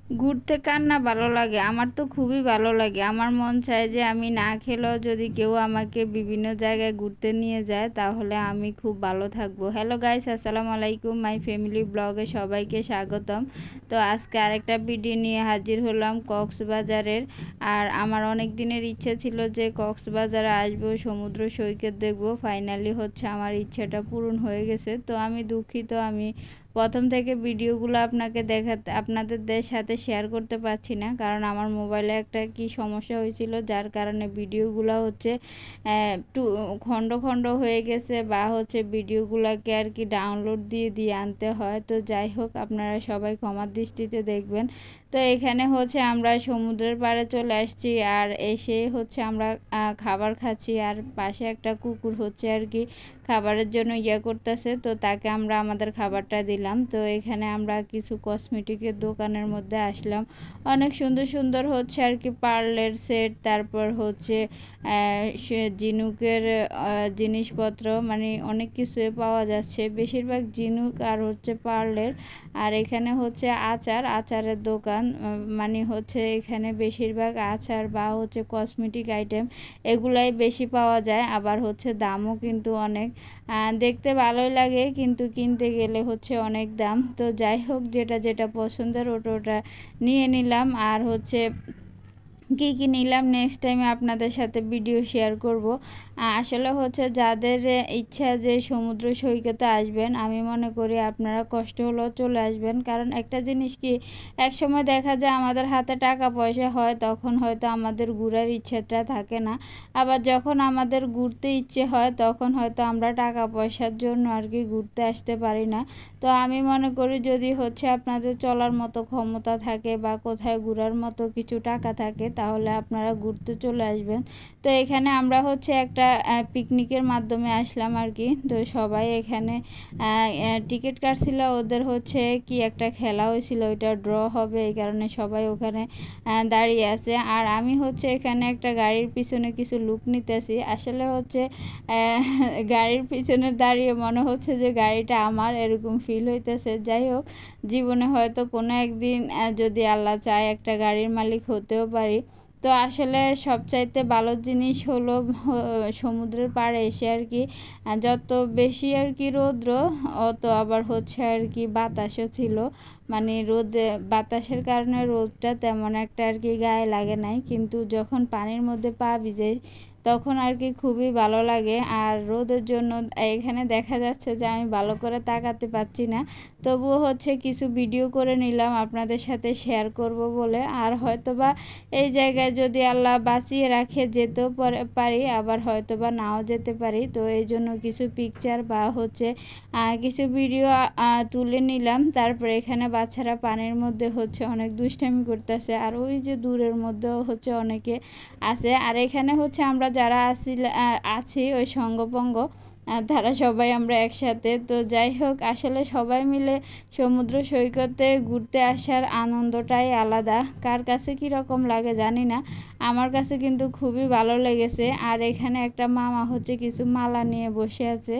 ঘুরতে কার না ভালো লাগে? আমার তো খুবই ভালো লাগে। আমার মন চায় যে আমি না খেলেও যদি কেউ আমাকে বিভিন্ন জায়গায় ঘুরতে নিয়ে যায় তাহলে আমি খুব ভালো থাকবো। হ্যালো গাইস, আসসালামু আলাইকুম। মাই ফ্যামিলি ব্লগে সবাইকে স্বাগতম। তো আজকে আরেকটা ভিডিও নিয়ে হাজির হলাম কক্সবাজারের। আর আমার অনেক দিনের ইচ্ছে ছিল যে কক্সবাজারে আসবো, সমুদ্র সৈকত দেখবো। ফাইনালি হচ্ছে আমার ইচ্ছেটা পূরণ হয়ে গেছে। তো আমি দুঃখিত, আমি প্রথম থেকে ভিডিওগুলো আপনাদের সাথে শেয়ার করতে পারছি না, কারণ আমার মোবাইলে একটা কি সমস্যা হয়েছিল, যার কারণে ভিডিওগুলো হচ্ছে একটু খণ্ড খণ্ড হয়ে গেছে, বা হচ্ছে ভিডিওগুলোকে আর কি ডাউনলোড দিয়ে দিয়ে আনতে হয়। তো যাই হোক, আপনারা সবাই ক্ষমার দৃষ্টিতে দেখবেন। তো এখানে হচ্ছে আমরা সমুদ্রের পাড়ে চলে আসছি, আর এসে হচ্ছে আমরা খাবার খাচ্ছি, আর পাশে একটা কুকুর হচ্ছে আর কি খাবারের জন্য করতেছে। তো তাকে আমরা আমাদের খাবারটা দিলাম। তো এখানে আমরা কিছু কসমেটিকের দোকানের মধ্যে আসলাম। অনেক সুন্দর সুন্দর হচ্ছে আর কি পার্লের সেট, তারপর হচ্ছে জিনুকের জিনিসপত্র, মানে অনেক কিছুই পাওয়া যাচ্ছে, বেশিরভাগ জিনুক আর হচ্ছে পার্লের। আর এখানে হচ্ছে আচারের দোকান, মানে হচ্ছে এখানে বেশিরভাগ আচার বা হচ্ছে কসমেটিক আইটেম এগুলাই বেশি পাওয়া যায়। আবার হচ্ছে দামও কিন্তু অনেক, দেখতে ভালোই লাগে, কিন্তু কিনতে গেলে হচ্ছে অনেক দাম। তো যাই হোক, যেটা যেটা পছন্দের ওটা নিয়ে নিলাম। আর হচ্ছে কী কী নিলাম নেক্সট টাইমে আপনাদের সাথে ভিডিও শেয়ার করব। আসলে হচ্ছে যাদের ইচ্ছা যে সমুদ্র সৈকতে আসবেন, আমি মনে করি আপনারা কষ্ট হলেও চলে আসবেন। কারণ একটা জিনিস কি, এক সময় দেখা যায় আমাদের হাতে টাকা পয়সা হয়, তখন হয়তো আমাদের ঘোরার ইচ্ছেটা থাকে না। আবার যখন আমাদের ঘুরতে ইচ্ছে হয়, তখন হয়তো আমরা টাকা পয়সার জন্য আর কি ঘুরতে আসতে পারি না। তো আমি মনে করি যদি হচ্ছে আপনাদের চলার মতো ক্ষমতা থাকে বা কোথায় ঘোরার মতো কিছু টাকা থাকে, তাহলে আপনারা ঘুরতে চলে আসবেন। তো এখানে আমরা হচ্ছে একটা পিকনিকের মাধ্যমে আসলাম আর কি। তো সবাই এখানে টিকিট কাটছিল, ওদের হচ্ছে কি একটা খেলা হয়েছিল, ওইটা ড্র হবে, এই কারণে সবাই ওখানে দাঁড়িয়ে আছে। আর আমি হচ্ছে এখানে একটা গাড়ির পিছনে কিছু লুক নিতেছি। আসলে হচ্ছে গাড়ির পিছনে দাঁড়িয়ে মনে হচ্ছে যে গাড়িটা আমার, এরকম ফিল হইতেছে। যাই হোক, জীবনে হয়তো কোনো একদিন যদি আল্লাহ চায় একটা গাড়ির মালিক হতেও পারি। তো আসলে সবচাইতে ভালো জিনিস হলো সমুদ্রের পাড়ে এসে আর কি যত বেশি আর কি রৌদ্র, অত আবার হচ্ছে আর কি বাতাসও ছিল। মানে বাতাসের কারণে রোদটা তেমন একটা আর কি গায়ে লাগে নাই, কিন্তু যখন পানির মধ্যে পা ভিজে তখন আর কি খুবই ভালো লাগে। আর রোদের জন্য এখানে দেখা যাচ্ছে যে আমি ভালো করে তাকাতে পারছি না, তবুও হচ্ছে কিছু ভিডিও করে নিলাম আপনাদের সাথে শেয়ার করব বলে। আর হয়তোবা এই জায়গায় যদি আল্লাহ বাঁচিয়ে রাখে যেতেও পারি, আবার হয়তোবা নাও যেতে পারি। তো এই জন্য কিছু পিকচার বা হচ্ছে কিছু ভিডিও তুলে নিলাম। তারপরে এখানে বাচ্চারা পানির মধ্যে হচ্ছে অনেক দুষ্টামি করতেছে, আর ওই যে দূরের মধ্যেও হচ্ছে অনেকে আছে। আর এখানে হচ্ছে আমরা যারা আছি ওই সঙ্গপঙ্গ, তারা সবাই আমরা একসাথে। তো যাই হোক, আসলে সবাই মিলে সমুদ্র সৈকতে ঘুরতে আসার আনন্দটাই আলাদা। কার কাছে কীরকম লাগে জানি না, আমার কাছে কিন্তু খুবই ভালো লেগেছে। আর এখানে একটা মামা হচ্ছে কিছু মালা নিয়ে বসে আছে।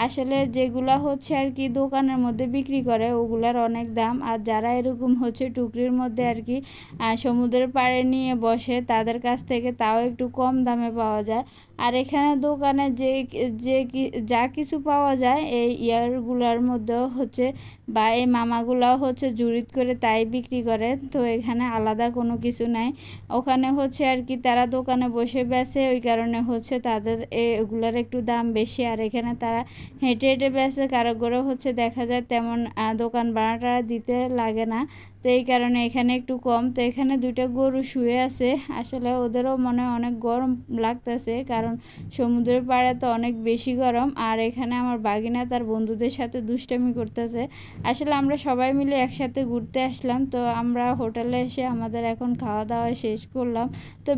আসলে যেগুলা হচ্ছে আর কি দোকানের মধ্যে বিক্রি করে ওগুলার অনেক দাম, আর যারা এরকম হচ্ছে টুকরির মধ্যে আর কি সমুদ্রের পাড়ে নিয়ে বসে, তাদের কাছ থেকে তাও একটু কম দামে পাওয়া যায়। আর এখানে দোকানে যা কিছু পাওয়া যায় এই ইয়ারগুলোর মধ্যেও হচ্ছে, বা এই মামাগুলাও হচ্ছে জুড়িত করে তাই বিক্রি করে। তো এখানে আলাদা কোনো কিছু নাই, ওখানে হচ্ছে আর কি তারা দোকানে বসে বেচে, ওই কারণে হচ্ছে তাদের এগুলার একটু দাম বেশি। আর এখানে তারা হেঁটে হেঁটে বেচে, কারো করে হচ্ছে দেখা যায় তেমন দোকান ভাড়াটা দিতে লাগে না। তো এই কারণে এখানে একটু কম। তো এখানে দুইটা গরু শুয়ে আছে, আসলে ওদেরও মনে অনেক গরম লাগতেছে, কারণ সমুদ্রের পাড়ে তো অনেক বেশি গরম। আর এখানে আমার বাগিনা তার বন্ধুদের সাথে দুষ্টামি করতেছে। আসলে আমরা সবাই মিলে একসাথে ঘুরতে আসলাম। তো আমরা হোটেলে এসে আমাদের এখন খাওয়া দাওয়া শেষ করলাম। তো